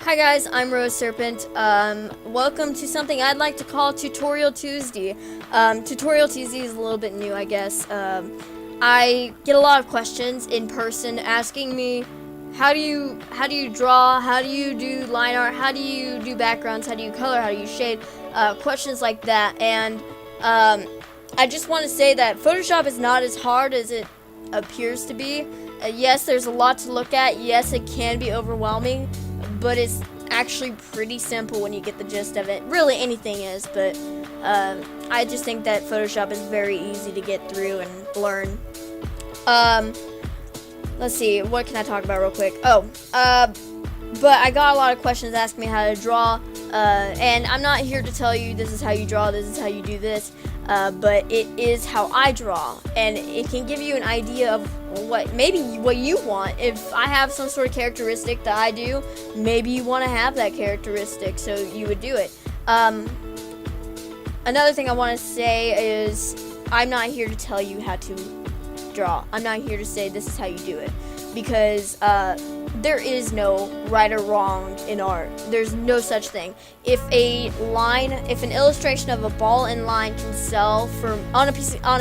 Hi guys, I'm Rose Serpent. Welcome to something I'd like to call Tutorial Tuesday. Tutorial Tuesday is a little bit new, I guess. I get a lot of questions in person asking me, how do you draw, how do you do line art, how do you do backgrounds, how do you color, how do you shade, questions like that. And I just want to say that Photoshop is not as hard as it appears to be. Yes, there's a lot to look at. Yes, it can be overwhelming, but it's actually pretty simple when you get the gist of it. Really, anything is, but I just think that Photoshop is very easy to get through and learn. Let's see, what can I talk about real quick? But I got a lot of questions asking me how to draw, and I'm not here to tell you this is how you draw, this is how you do this, but it is how I draw, and it can give you an idea of what you want. If I have some sort of characteristic that I do, maybe you want to have that characteristic, so you would do it. Another thing I want to say is I'm not here to tell you how to draw. I'm not here to say this is how you do it, because there is no right or wrong in art. There's no such thing. If an illustration of a ball and line can sell on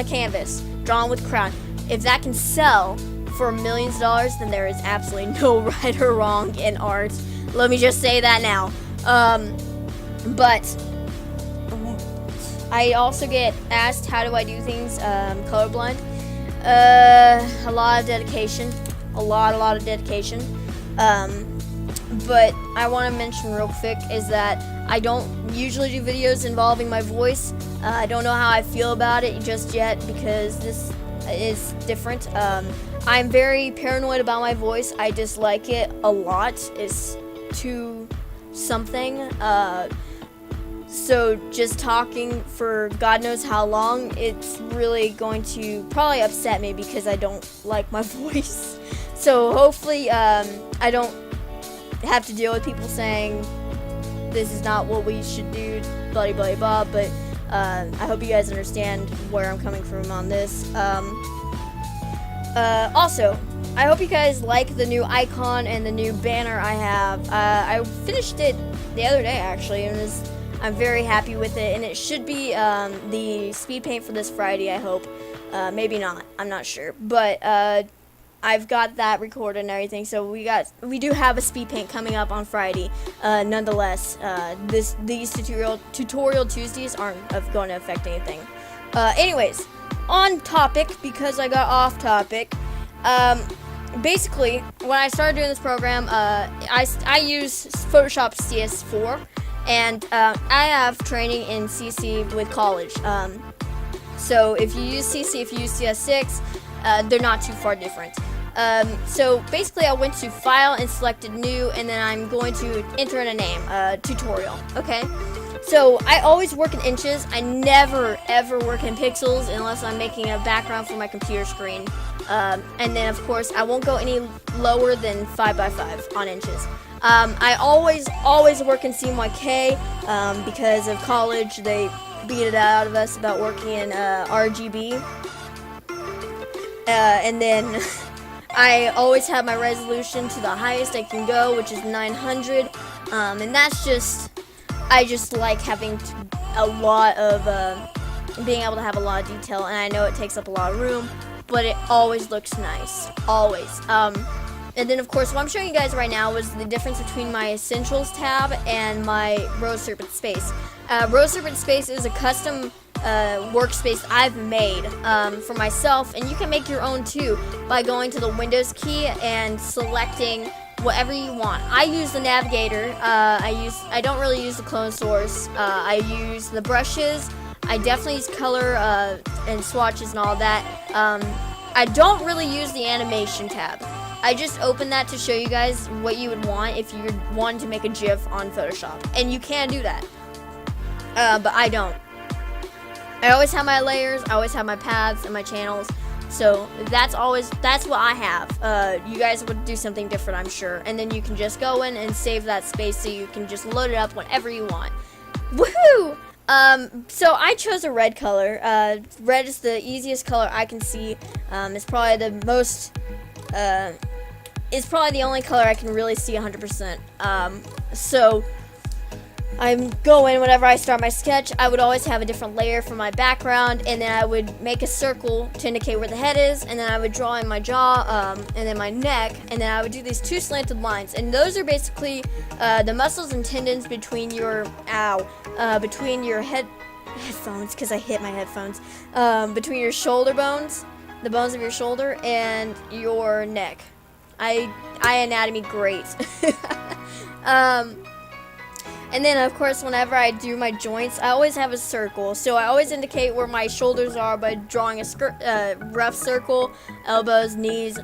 a canvas drawn with crayon, if that can sell for millions of dollars, then there is absolutely no right or wrong in art. Let me just say that now. But I also get asked, how do I do things colorblind? A lot of dedication. A lot of dedication. But I want to mention real quick is that I don't usually do videos involving my voice. I don't know how I feel about it just yet, because this is different. I'm very paranoid about my voice. I dislike it a lot. It's too something. So just talking for God knows how long, it's really going to probably upset me because I don't like my voice. So hopefully I don't have to deal with people saying this is not what we should do, blah blah blah, but I hope you guys understand where I'm coming from on this. Also, I hope you guys like the new icon and the new banner I have. I finished it the other day actually, and I'm very happy with it, and it should be the speed paint for this Friday, I hope. Maybe not, I'm not sure, but I've got that recorded and everything, so we do have a speed paint coming up on Friday. Nonetheless, these tutorial Tuesdays aren't going to affect anything. Anyways, on topic, because I got off topic. Basically, when I started doing this program, I use Photoshop CS4, and I have training in CC with college. So if you use CC, if you use CS6, they're not too far different. So basically I went to File and selected New, and then I'm going to enter in a name, Tutorial, okay? So I always work in inches. I never ever work in pixels unless I'm making a background for my computer screen. And then of course I won't go any lower than 5x5 on inches. I always work in CMYK because of college. They beat it out of us about working in RGB. And then I always have my resolution to the highest I can go, which is 900. And that's just, I just like having a lot of, being able to have a lot of detail. And I know it takes up a lot of room, but it always looks nice. Always. And then, of course, what I'm showing you guys right now is the difference between my Essentials tab and my Rose Serpent Space. Rose Serpent Space is a custom workspace I've made for myself, and you can make your own too by going to the Windows key and selecting whatever you want. I use the navigator. I don't really use the clone source. I use the brushes. I definitely use color and swatches and all that. I don't really use the animation tab. I just open that to show you guys what you would want if you're wanting to make a GIF on Photoshop, and you can do that. But I don't. I always have my layers, I always have my paths and my channels, so that's what I have. You guys would do something different, I'm sure, and then you can just go in and save that space so you can just load it up whenever you want. Woohoo! So I chose a red color. Red is the easiest color I can see. It's probably the most is probably the only color I can really see 100%. So I go in whenever I start my sketch. I would always have a different layer for my background, and then I would make a circle to indicate where the head is, and then I would draw in my jaw, and then my neck, and then I would do these 2 slanted lines, and those are basically the muscles and tendons between your headphones, because I hit my headphones, between your shoulder bones, the bones of your shoulder, and your neck. I anatomy great. And then, of course, whenever I do my joints, I always have a circle. So I always indicate where my shoulders are by drawing a rough circle, elbows, knees,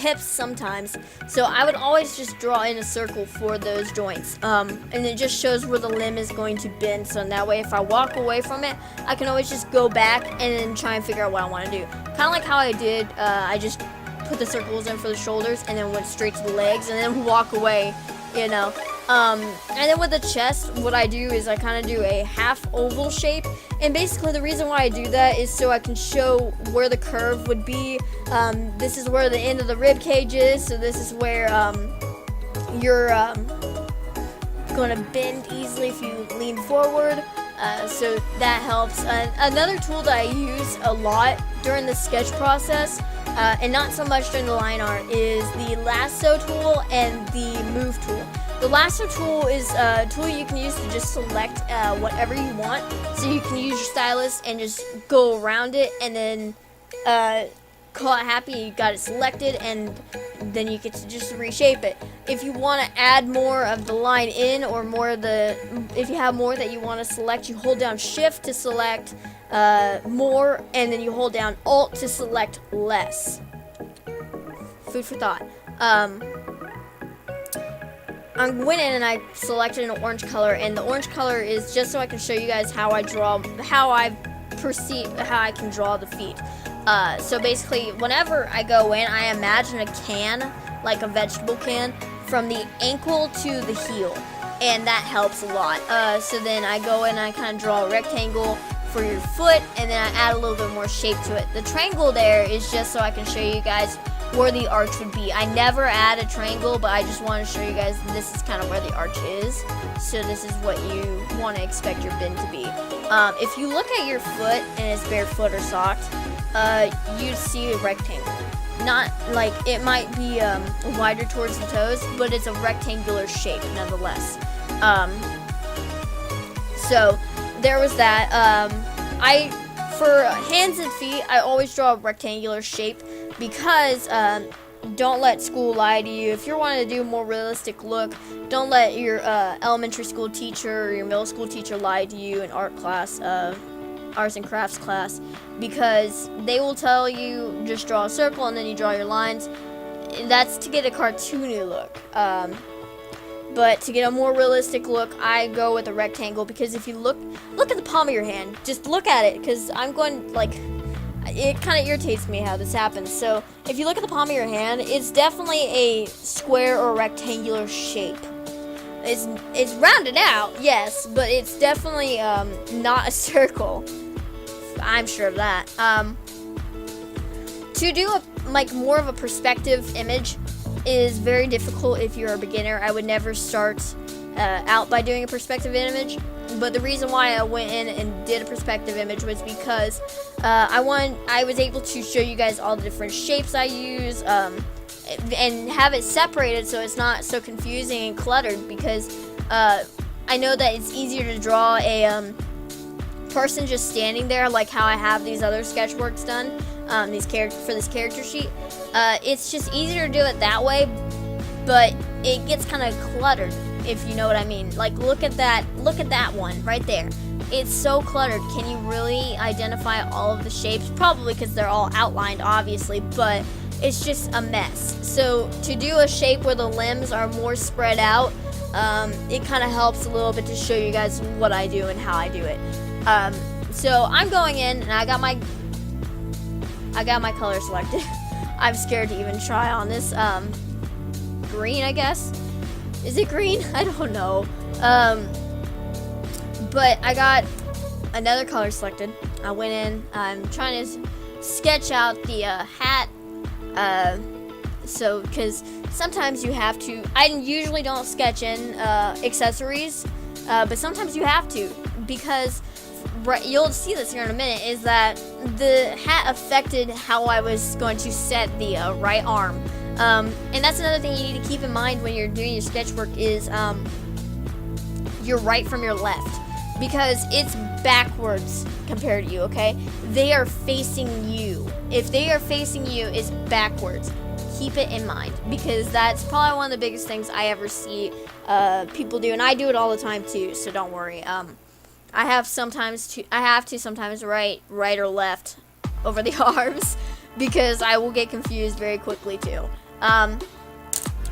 hips sometimes. So I would always just draw in a circle for those joints. And it just shows where the limb is going to bend. So that way, if I walk away from it, I can always just go back and then try and figure out what I want to do. Kind of like how I did, I just put the circles in for the shoulders and then went straight to the legs and then walk away, you know. And then with the chest, what I do is I kind of do a half oval shape, and basically the reason why I do that is so I can show where the curve would be. This is where the end of the rib cage is, so this is where you're going to bend easily if you lean forward, so that helps. Another tool that I use a lot during the sketch process, and not so much during the line art, is the lasso tool and the move tool. The lasso tool is a tool you can use to just select whatever you want. So you can use your stylus and just go around it and then call it happy. You got it selected, and then you get to just reshape it. If you want to add more of the line in, or more of if you have more that you want to select, you hold down Shift to select more, and then you hold down Alt to select less. Food for thought. I went in and I selected an orange color, and the orange color is just so I can show you guys how I can draw the feet. So basically, whenever I go in, I imagine a can, like a vegetable can, from the ankle to the heel, and that helps a lot. So then I go in and I kind of draw a rectangle for your foot, and then I add a little bit more shape to it. The triangle there is just so I can show you guys where the arch would be. I never add a triangle, but I just want to show you guys this is kind of where the arch is. So this is what you want to expect your bend to be. If you look at your foot and it's barefoot or socked, you see a rectangle. Not like it might be wider towards the toes, but it's a rectangular shape nonetheless. So there was that. For hands and feet, I always draw a rectangular shape, because don't let school lie to you. If you're wanting to do a more realistic look, don't let your elementary school teacher or your middle school teacher lie to you in art class, arts and crafts class, because they will tell you just draw a circle and then you draw your lines. That's to get a cartoony look. But to get a more realistic look, I go with a rectangle, because if you look at the palm of your hand, just look at it, because I'm going, like, it kind of irritates me how this happens. So if you look at the palm of your hand, it's definitely a square or rectangular shape. It's rounded out, yes, but it's definitely not a circle. I'm sure of that. To do more of a perspective image is very difficult if you're a beginner. I would never start out by doing a perspective image, but the reason why I went in and did a perspective image was because I was able to show you guys all the different shapes I use, and have it separated so it's not so confusing and cluttered, because I know that it's easier to draw a person just standing there, like how I have these other sketch works done, for this character sheet. It's just easier to do it that way, but it gets kind of cluttered, if you know what I mean. Like, look at that one right there. It's so cluttered. Can you really identify all of the shapes? Probably, because they're all outlined, obviously, but it's just a mess. So to do a shape where the limbs are more spread out, it kind of helps a little bit to show you guys what I do and how I do it. So I'm going in and I got my color selected. I'm scared to even try on this. Green, I guess. Is it green? I don't know. But I got another color selected. I went in. I'm trying to sketch out the hat. So, because sometimes you have to, I usually don't sketch in accessories, but sometimes you have to, because you'll see this here in a minute, is that the hat affected how I was going to set the right arm. And that's another thing you need to keep in mind when you're doing your sketch work is your right from your left, because it's backwards compared to you, okay? They are facing you. If they are facing you, it's backwards. Keep it in mind, because that's probably one of the biggest things I ever see people do, and I do it all the time too, so don't worry. I have to sometimes write right or left over the arms, because I will get confused very quickly too.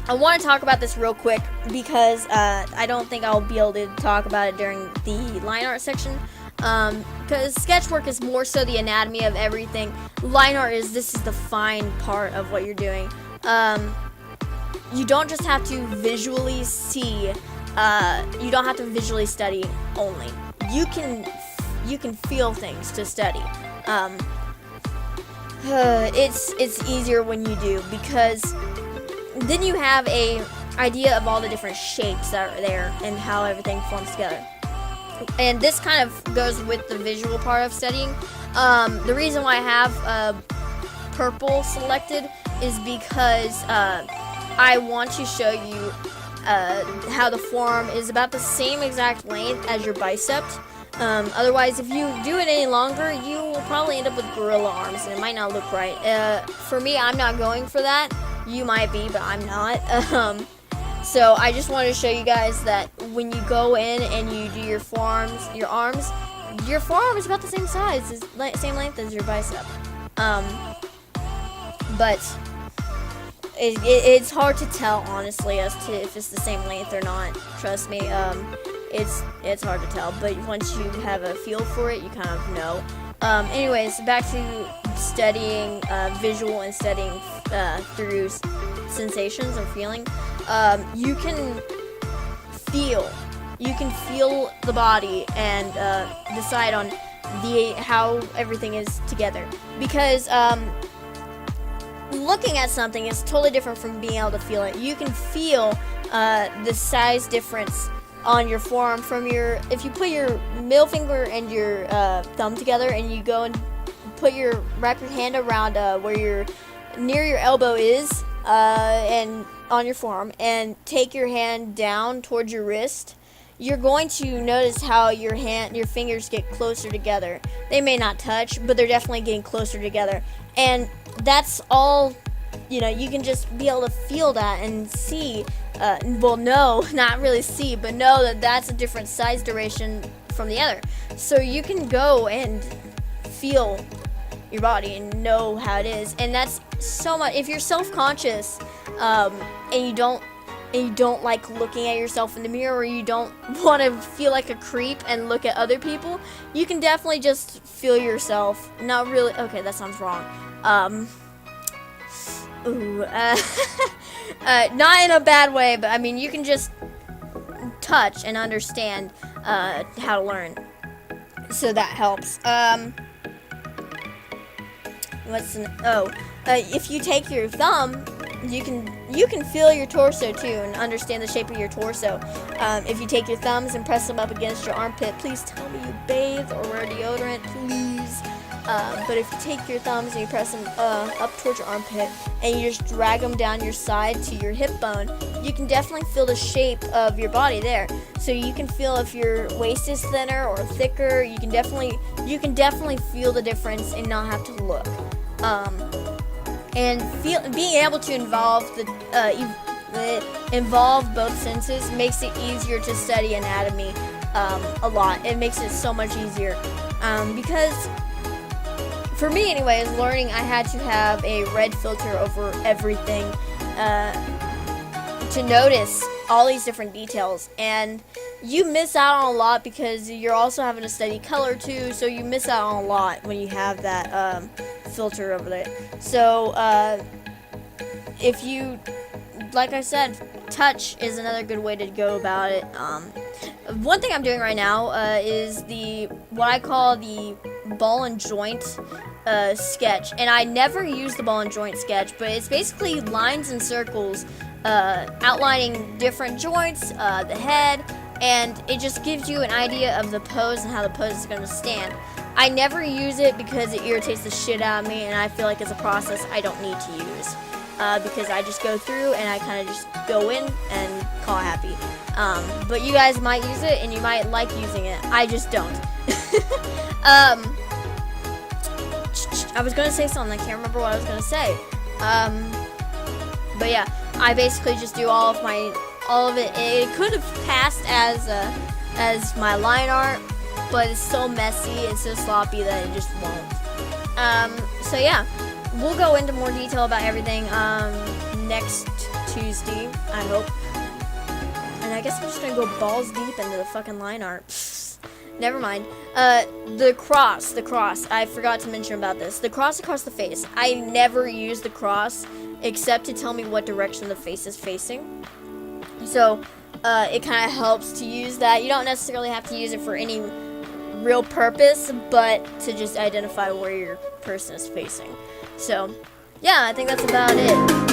I want to talk about this real quick, because I don't think I'll be able to talk about it during the line art section, because sketch work is more so the anatomy of everything. Line art is the fine part of what you're doing. You don't just have to visually see, you don't have to visually study only. You can feel things to study. It's easier when you do, because then you have a idea of all the different shapes that are there and how everything forms together. And this kind of goes with the visual part of studying. The reason why I have purple selected is because I want to show you how the forearm is about the same exact length as your bicep. Otherwise, if you do it any longer, you will probably end up with gorilla arms, and it might not look right. For me, I'm not going for that. You might be, but I'm not. So I just wanted to show you guys that when you go in and you do your forearms, your arms, your forearm is about the same size, same length as your bicep. But it's hard to tell, honestly, as to if it's the same length or not. Trust me, it's hard to tell. But once you have a feel for it, you kind of know. Anyways, back to studying visual and studying through sensations or feeling. You can feel the body and decide on how everything is together, because looking at something is totally different from being able to feel it. You can feel the size difference on your forearm from if you put your middle finger and your thumb together, and you go and wrap your hand around where near your elbow is, and on your forearm, and take your hand down towards your wrist, you're going to notice how your fingers get closer together. They may not touch, but they're definitely getting closer together. And that's all, you can just be able to feel that and see, not really see, but know that that's a different size duration from the other. So you can go and feel your body and know how it is. And that's so much. If you're self-conscious, and you don't like looking at yourself in the mirror, or you don't want to feel like a creep and look at other people, you can definitely just feel yourself. Not really. Okay, that sounds wrong. Not in a bad way, but I mean, you can just touch and understand how to learn. So that helps. If you take your thumb, you can feel your torso too and understand the shape of your torso. If you take your thumbs and press them up against your armpit, please tell me you bathed or wear deodorant, please. But if you take your thumbs and you press them up towards your armpit, and you just drag them down your side to your hip bone, you can definitely feel the shape of your body there. So you can feel if your waist is thinner or thicker. You can definitely feel the difference and not have to look. And being able to involve both senses makes it easier to study anatomy a lot. It makes it so much easier, because for me anyways, learning, I had to have a red filter over everything to notice all these different details, and you miss out on a lot because you're also having to study color too, so you miss out on a lot when you have that filter over there. So if you, like I said, touch is another good way to go about it. One thing I'm doing right now is what I call the ball and joint sketch, and I never use the ball and joint sketch, but it's basically lines and circles outlining different joints, the head, and it just gives you an idea of the pose and how the pose is going to stand. I never use it because it irritates the shit out of me, and I feel like it's a process I don't need to use because I just go through and I kind of just go in and call it happy. But you guys might use it and you might like using it. I just don't. I was gonna say something. I can't remember what I was gonna say. But yeah, I basically just do all of it. It could have passed as my line art, but it's so messy, it's so sloppy that it just won't. So yeah, we'll go into more detail about everything next Tuesday, I hope. And I guess I'm just gonna go balls deep into the fucking line art. Never mind. The cross. I forgot to mention about this. The cross across the face. I never use the cross except to tell me what direction the face is facing. So, it kind of helps to use that. You don't necessarily have to use it for any real purpose, but to just identify where your person is facing. So, yeah, I think that's about it.